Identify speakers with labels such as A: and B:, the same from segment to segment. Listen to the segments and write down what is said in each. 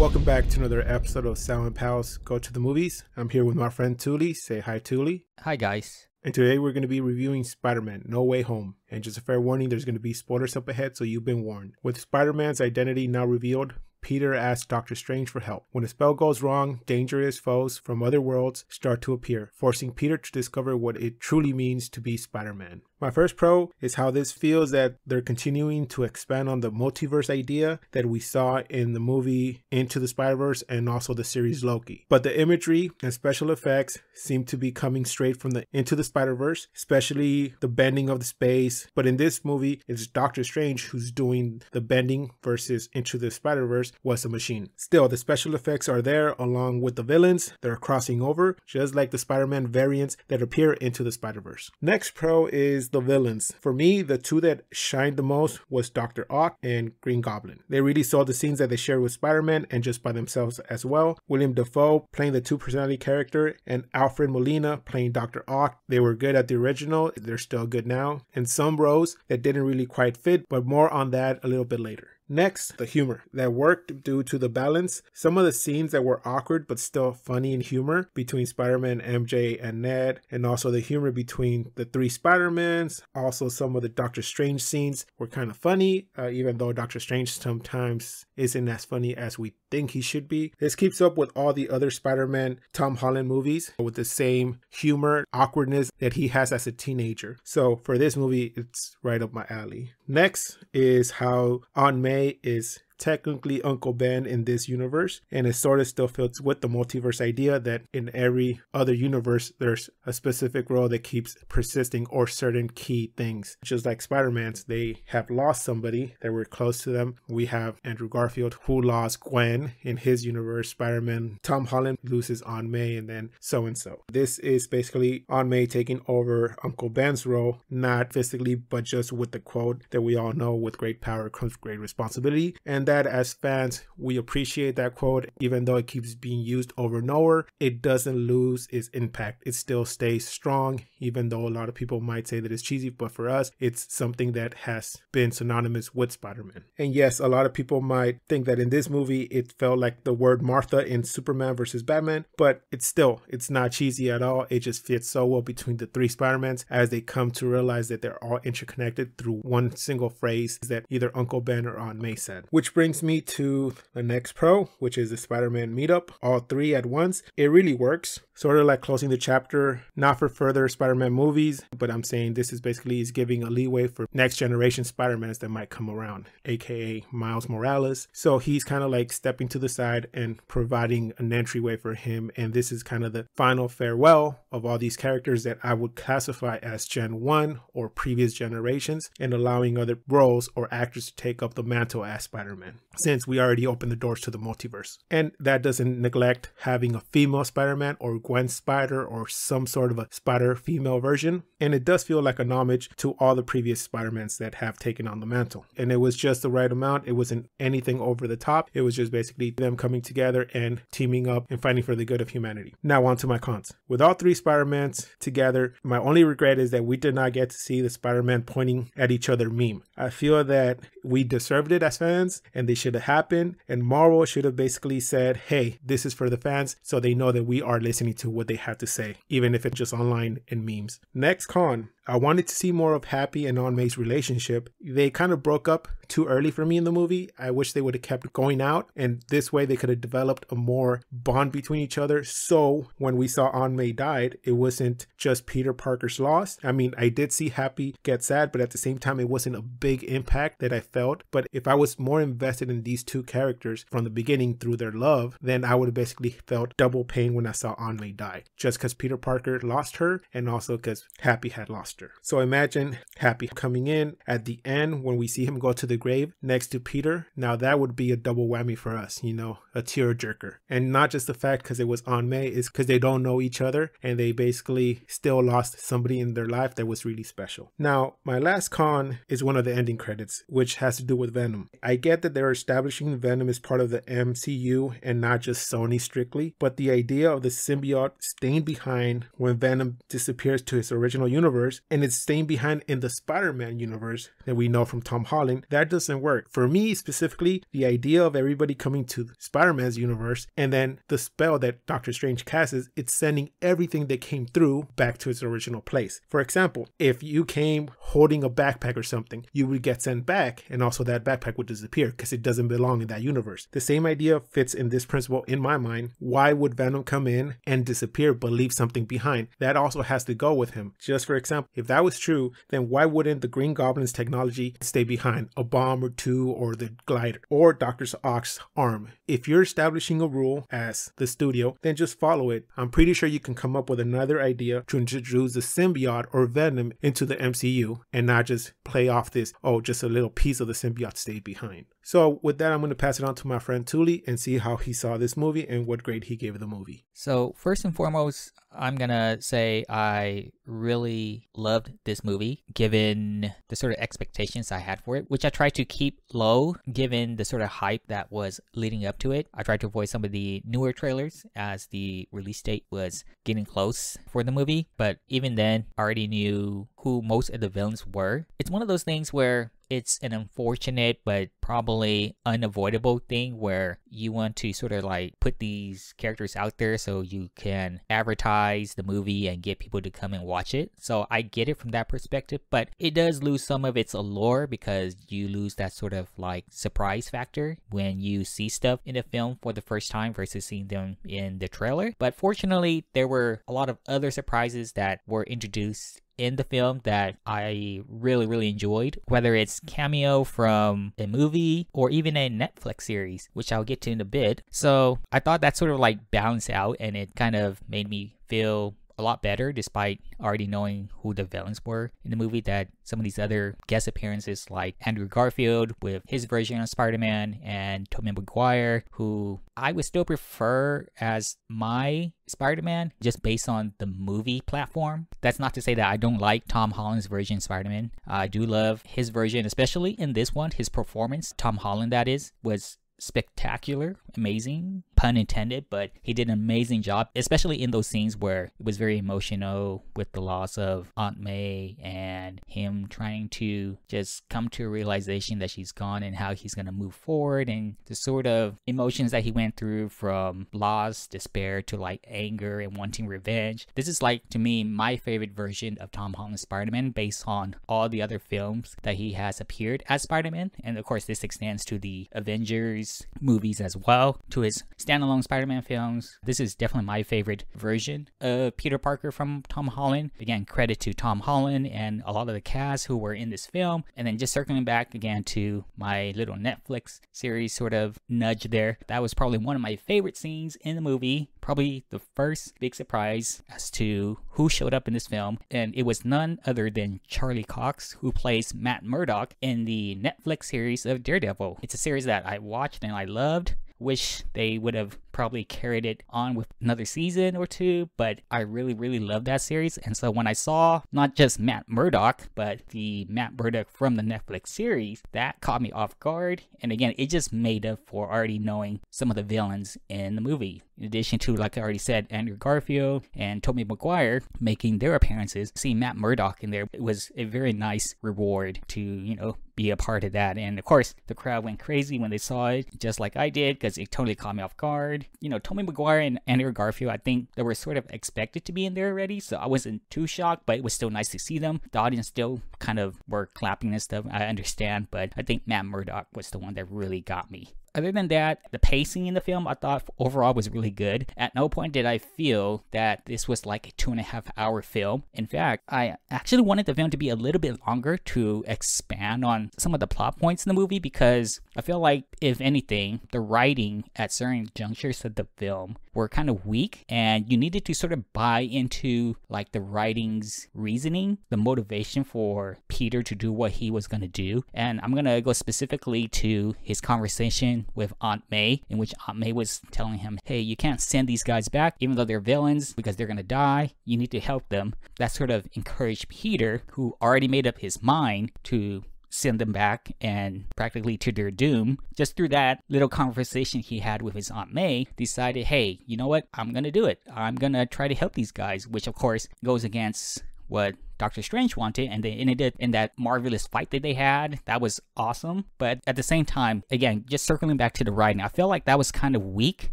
A: Welcome back to another episode of Silent Pals Go to the Movies. I'm here with my friend Touly. Say hi, Touly.
B: Hi, guys.
A: And today we're going to be reviewing Spider-Man No Way Home. And just a fair warning, there's going to be spoilers up ahead, so you've been warned. With Spider-Man's identity now revealed, Peter asks Doctor Strange for help. When a spell goes wrong, dangerous foes from other worlds start to appear, forcing Peter to discover what it truly means to be Spider-Man. My first pro is how this feels that they're continuing to expand on the multiverse idea that we saw in the movie Into the Spider-Verse and also the series Loki. But the imagery and special effects seem to be coming straight from the Into the Spider-Verse, especially the bending of the space. But in this movie, it's Doctor Strange who's doing the bending versus Into the Spider-Verse was a machine. Still, the special effects are there along with the villains that are crossing over, just like the Spider-Man variants that appear Into the Spider-Verse. Next pro is the villains. For me, the two that shined the most was Dr. Ock and Green Goblin. They really sold the scenes that they shared with Spider-Man and just by themselves as well. William Dafoe playing the two personality character and Alfred Molina playing Dr. Ock. They were good at the original. They're still good now. And some roles that didn't really quite fit, but more on that a little bit later. Next, the humor that worked due to the balance. Some of the scenes that were awkward but still funny in humor between Spider-Man, MJ, and Ned, and also the humor between the three Spider-Mans. Also, some of the Doctor Strange scenes were kind of funny, even though Doctor Strange sometimes isn't as funny as we think he should be. This keeps up with all the other Spider-Man Tom Holland movies with the same humor, awkwardness that he has as a teenager. So for this movie, it's right up my alley. Next is how Aunt May is technically Uncle Ben in this universe, and it sort of still fits with the multiverse idea that in every other universe there's a specific role that keeps persisting or certain key things. Just like Spider-Man's, they have lost somebody that were close to them. We have Andrew Garfield who lost Gwen in his universe. Spider-Man, Tom Holland loses Aunt May, and then so and so. This is basically Aunt May taking over Uncle Ben's role, not physically but just with the quote that we all know, with great power comes great responsibility. And that as fans, we appreciate that quote. Even though it keeps being used over and over, it doesn't lose its impact. It still stays strong, even though a lot of people might say that it's cheesy, but for us, it's something that has been synonymous with Spider-Man. And yes, a lot of people might think that in this movie, it felt like the word Martha in Superman versus Batman, but it's not cheesy at all. It just fits so well between the three Spider-Mans as they come to realize that they're all interconnected through one single phrase that either Uncle Ben or Aunt May said. Which brings me to the next pro, which is the Spider-Man Meetup, all three at once. It really works, sort of like closing the chapter, not for further Spider-Man movies, but I'm saying this is basically giving a leeway for next generation Spider-Mans that might come around, aka Miles Morales. So he's kind of like stepping to the side and providing an entryway for him, and this is kind of the final farewell of all these characters that I would classify as Gen 1 or previous generations, and allowing other roles or actors to take up the mantle as Spider-Man, since we already opened the doors to the multiverse. And that doesn't neglect having a female Spider-Man or Gwen Spider or some sort of a Spider female version. And it does feel like an homage to all the previous Spider-Mans that have taken on the mantle. And it was just the right amount. It wasn't anything over the top. It was just basically them coming together and teaming up and fighting for the good of humanity. Now on to my cons. With all three Spider-Mans together, my only regret is that we did not get to see the Spider-Man pointing at each other meme. I feel that we deserved it as fans, and they should have happened, and Marvel should have basically said, hey, this is for the fans, so they know that we are listening to what they have to say, even if it's just online in memes. Next con, I wanted to see more of Happy and Aunt May's relationship. They kind of broke up too early for me in the movie. I wish they would have kept going out, and this way they could have developed a more bond between each other. So when we saw Aunt May died, it wasn't just Peter Parker's loss. I mean, I did see Happy get sad, but at the same time, it wasn't a big impact that I felt. But if I was more invested in these two characters from the beginning through their love, then I would have basically felt double pain when I saw Aunt May die, just because Peter Parker lost her and also because Happy had lost her. So imagine Happy coming in at the end when we see him go to the grave next to Peter. Now that would be a double whammy for us, you know, a tearjerker. And not just the fact because it was Aunt May, is because they don't know each other and they basically still lost somebody in their life that was really special. Now, my last con is one of the ending credits, which has to do with Venom. I get that they're establishing Venom as part of the MCU and not just Sony strictly, but the idea of the symbiote staying behind when Venom disappears to his original universe and it's staying behind in the Spider-Man universe that we know from Tom Holland, that doesn't work. For me specifically, the idea of everybody coming to Spider-Man's universe and then the spell that Doctor Strange casts, it's sending everything that came through back to its original place. For example, if you came holding a backpack or something, you would get sent back, and also that backpack would disappear because it doesn't belong in that universe. The same idea fits in this principle in my mind. Why would Venom come in and disappear but leave something behind? That also has to go with him. Just for example, if that was true, then why wouldn't the Green Goblin's technology stay behind? A bomb or two, or the glider, or Dr. Ock's arm. If you're establishing a rule as the studio, then just follow it. I'm pretty sure you can come up with another idea to introduce the symbiote or Venom into the MCU and not just play off this, oh, just a little piece of the symbiote stayed behind. So with that, I'm going to pass it on to my friend Touly and see how he saw this movie and what grade he gave the movie.
B: So first and foremost, I'm going to say I really loved this movie given the sort of expectations I had for it, which I tried to keep low given the sort of hype that was leading up to it. I tried to avoid some of the newer trailers as the release date was getting close for the movie, but even then, I already knew who most of the villains were. It's one of those things where it's an unfortunate but probably unavoidable thing where you want to sort of like put these characters out there so you can advertise the movie and get people to come and watch it. So I get it from that perspective, but it does lose some of its allure because you lose that sort of like surprise factor when you see stuff in a film for the first time versus seeing them in the trailer. But fortunately, there were a lot of other surprises that were introduced in the film that I really enjoyed, whether it's cameo from a movie or even a Netflix series, which I'll get to in a bit. So I thought that sort of like balanced out and it kind of made me feel a lot better despite already knowing who the villains were in the movie, that some of these other guest appearances like Andrew Garfield with his version of Spider-Man and Tobey Maguire, who I would still prefer as my Spider-Man just based on the movie platform. That's not to say that I don't like Tom Holland's version of Spider-Man. I do love his version, especially in this one. His performance, Tom Holland that is, was spectacular, amazing, pun intended, but he did an amazing job, especially in those scenes where it was very emotional with the loss of Aunt May and him trying to just come to a realization that she's gone and how he's going to move forward, and the sort of emotions that he went through from loss, despair to like anger and wanting revenge. This is like, to me, my favorite version of Tom Holland's Spider-Man based on all the other films that he has appeared as Spider-Man, and of course this extends to the Avengers movies as well, to his standalone Spider-Man films. This is definitely my favorite version of Peter Parker from Tom Holland. Again, credit to Tom Holland and a lot of the cast who were in this film. And then just circling back again to my little Netflix series sort of nudge there, that was probably one of my favorite scenes in the movie. Probably the first big surprise as to who showed up in this film, and it was none other than Charlie Cox, who plays Matt Murdock in the Netflix series of Daredevil. It's a series that I watched and I loved. Wish they would have probably carried it on with another season or two, but I really love that series. And so when I saw not just Matt Murdock, but the Matt Murdock from the Netflix series, that caught me off guard. And again, it just made up for already knowing some of the villains in the movie. In addition to, like I already said, Andrew Garfield and Tobey Maguire making their appearances, seeing Matt Murdock in there, it was a very nice reward to, you know, be a part of that. And of course, the crowd went crazy when they saw it, just like I did, because it totally caught me off guard. You know, Tobey Maguire and Andrew Garfield, I think they were sort of expected to be in there already, so I wasn't too shocked, but it was still nice to see them. The audience still kind of were clapping and stuff, I understand, but I think Matt Murdock was the one that really got me. Other than that, the pacing in the film I thought overall was really good. At no point did I feel that this was like a 2.5 hour film. In fact, I actually wanted the film to be a little bit longer to expand on some of the plot points in the movie, because I feel like, if anything, the writing at certain junctures of the film were kind of weak, and you needed to sort of buy into like the writing's reasoning, the motivation for Peter to do what he was going to do. And I'm going to go specifically to his conversation with Aunt May, in which Aunt May was telling him, hey, you can't send these guys back even though they're villains, because they're gonna die. You need to help them. That sort of encouraged Peter, who already made up his mind to send them back and practically to their doom. Just through that little conversation he had with his Aunt May, decided, hey, you know what, I'm gonna do it. I'm gonna try to help these guys, which of course goes against what Doctor Strange wanted, and they ended in that marvelous fight that they had. That was awesome. But at the same time, again, just circling back to the writing, I feel like that was kind of weak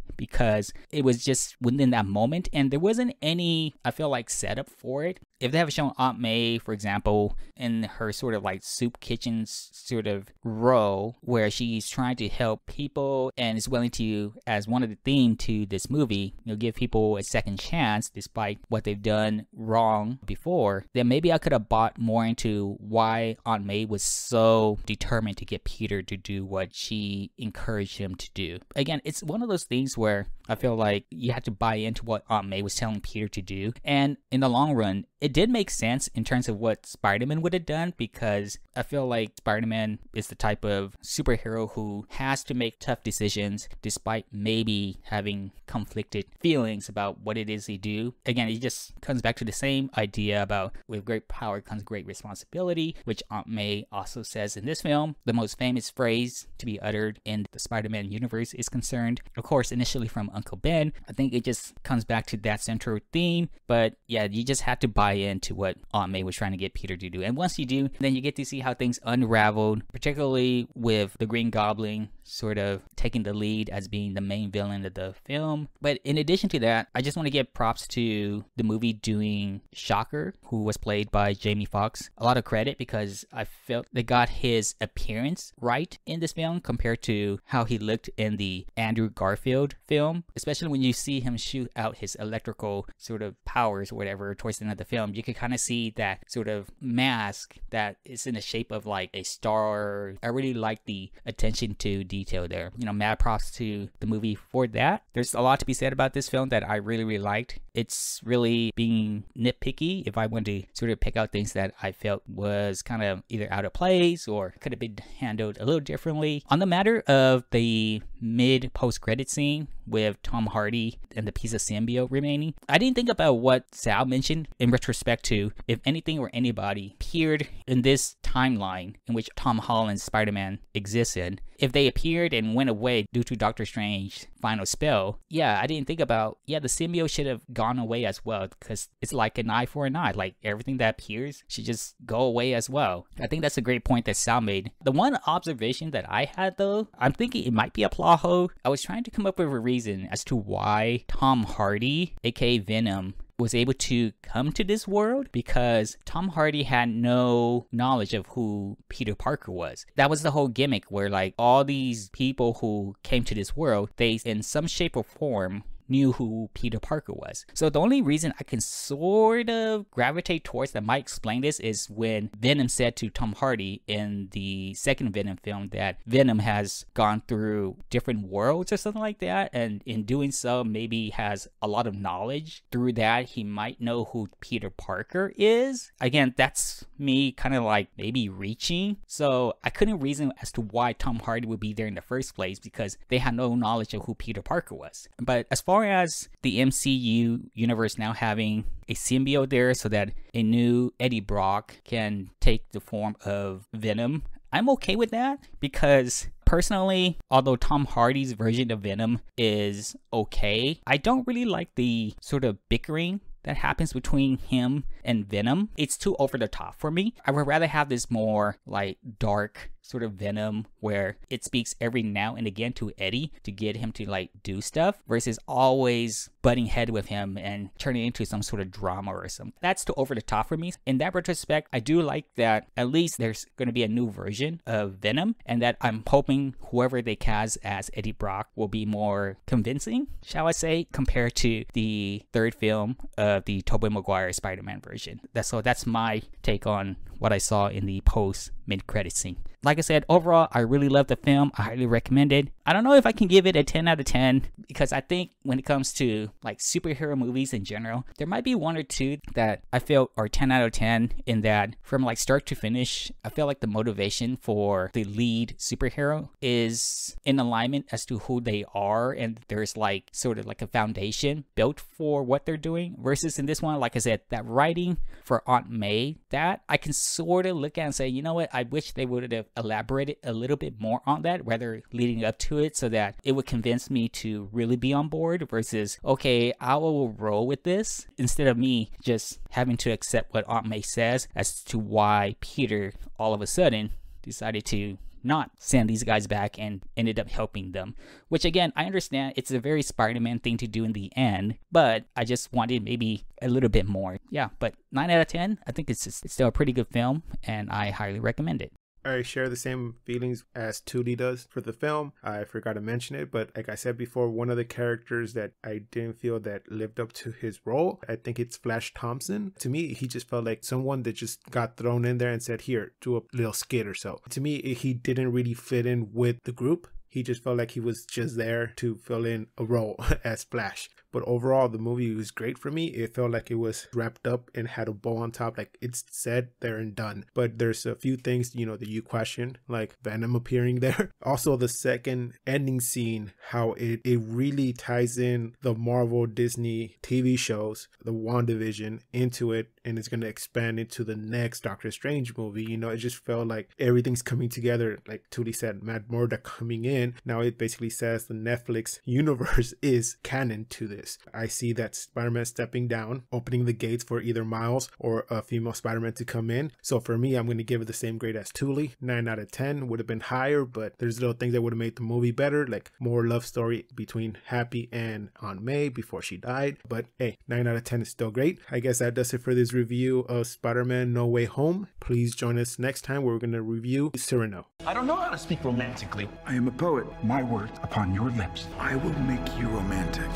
B: because it was just within that moment and there wasn't any, I feel like, setup for it. If they have shown Aunt May, for example, in her sort of like soup kitchen sort of role where she's trying to help people and is willing to, as one of the theme to this movie, give people a second chance despite what they've done wrong before, then maybe I could have bought more into why Aunt May was so determined to get Peter to do what she encouraged him to do. Again, it's one of those things where I feel like you have to buy into what Aunt May was telling Peter to do. And in the long run, it did make sense in terms of what Spider-Man would have done, because I feel like Spider-Man is the type of superhero who has to make tough decisions despite maybe having conflicted feelings about what it is they do. Again, it just comes back to the same idea about with great power comes great responsibility, which Aunt May also says in this film. The most famous phrase to be uttered in the Spider-Man universe is concerned, of course, initially from Uncle Ben. I think it just comes back to that central theme, but yeah, you just had to buy into what Aunt May was trying to get Peter to do. And once you do, then you get to see how things unraveled, particularly with the Green Goblin sort of taking the lead as being the main villain of the film. But in addition to that, I just want to give props to the movie doing Shocker, who was played by Jamie Foxx, a lot of credit, because I felt they got his appearance right in this film compared to how he looked in the Andrew Garfield film, especially when you see him shoot out his electrical sort of powers or whatever towards the end of the film. You could kind of see that sort of mask that is in the shape of like a star. I really like the attention to detail there. Mad props to the movie for that. There's a lot to be said about this film that I really liked. It's really being nitpicky if I want to sort of pick out things that I felt was kind of either out of place or could have been handled a little differently. On the matter of the mid-post-credit scene with Tom Hardy and the piece of symbiote remaining, I didn't think about what Sal mentioned in retrospect to if anything or anybody appeared in this timeline in which Tom Holland's Spider-Man exists in. If they appeared and went away due to Doctor Strange's final spell, yeah, I didn't think about, the symbiote should have gone away as well, because it's like an eye for an eye. Like everything that appears should just go away as well. I think that's a great point that Sal made. The one observation that I had though, I'm thinking it might be a plot hole. I was trying to come up with a reason as to why Tom Hardy, aka Venom, was able to come to this world, because Tom Hardy had no knowledge of who Peter Parker was. That was the whole gimmick, where like all these people who came to this world, they in some shape or form knew who Peter Parker was. So the only reason I can sort of gravitate towards that might explain this is when Venom said to Tom Hardy in the second Venom film that Venom has gone through different worlds or something like that, and in doing so maybe has a lot of knowledge. Through that, he might know who Peter Parker is. Again, that's me kind of like maybe reaching. So I couldn't reason as to why Tom Hardy would be there in the first place, because they had no knowledge of who Peter Parker was. But as far as the MCU universe now having a symbiote there so that a new Eddie Brock can take the form of Venom, I'm okay with that, because personally, although Tom Hardy's version of Venom is okay, I don't really like the sort of bickering that happens between him and Venom. It's too over the top for me. I would rather have this more like dark sort of Venom where it speaks every now and again to Eddie to get him to like do stuff, versus always butting head with him and turning into some sort of drama or something. That's too over the top for me. In that retrospect, I do like that at least there's going to be a new version of Venom, and that I'm hoping whoever they cast as Eddie Brock will be more convincing, shall I say, compared to the third film of the Tobey Maguire Spider-Man version. That's my take on what I saw in the post mid-credit scene. Like I said, overall, I really love the film. I highly recommend it. I don't know if I can give it a 10 out of 10, because I think when it comes to like superhero movies in general, there might be one or two that I feel are 10 out of 10 in that from like start to finish, I feel like the motivation for the lead superhero is in alignment as to who they are, and there's like sort of like a foundation built for what they're doing, versus in this one, like I said, that writing for Aunt May, that I can sort of look at and say, you know what, I wish they would have elaborated a little bit more on that, rather leading up to it, so that it would convince me to really be on board versus, okay, I will roll with this, instead of me just having to accept what Aunt May says as to why Peter all of a sudden decided to not send these guys back and ended up helping them. Which again, I understand it's a very Spider-Man thing to do in the end, but I just wanted maybe a little bit more. Yeah, but 9 out of 10, I think it's still a pretty good film, and I highly recommend it.
A: I share the same feelings as Touly does for the film. I forgot to mention it, but like I said before, one of the characters that I didn't feel that lived up to his role, I think it's Flash Thompson. To me, he just felt like someone that just got thrown in there and said, here, do a little skit or so. To me, he didn't really fit in with the group. He just felt like he was just there to fill in a role as Flash. But overall, the movie was great for me. It felt like it was wrapped up and had a bow on top. Like, it's said, there, and done. But there's a few things, you know, that you question, like Venom appearing there. Also, the second ending scene, how it really ties in the Marvel Disney TV shows, the WandaVision, into it. And it's going to expand into the next Doctor Strange movie. You know, it just felt like everything's coming together. Like Touly said, Matt Murdock coming in. Now it basically says the Netflix universe is canon to this. I see that Spider-Man stepping down, opening the gates for either Miles or a female Spider-Man to come in. So for me, I'm going to give it the same grade as Touly. 9 out of 10 would have been higher, but there's little things that would have made the movie better, like more love story between Happy and Aunt May before she died. But hey, 9 out of 10 is still great. I guess that does it for this review of Spider-Man No Way Home. Please join us next time where we're going to review Cyrano.
C: I don't know how to speak romantically.
D: I am a poet. My words upon your lips. I will make you romantic.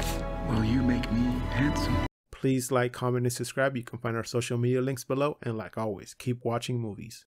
D: Will you make me handsome?
A: Please like, comment, and subscribe. You can find our social media links below. And like always, keep watching movies.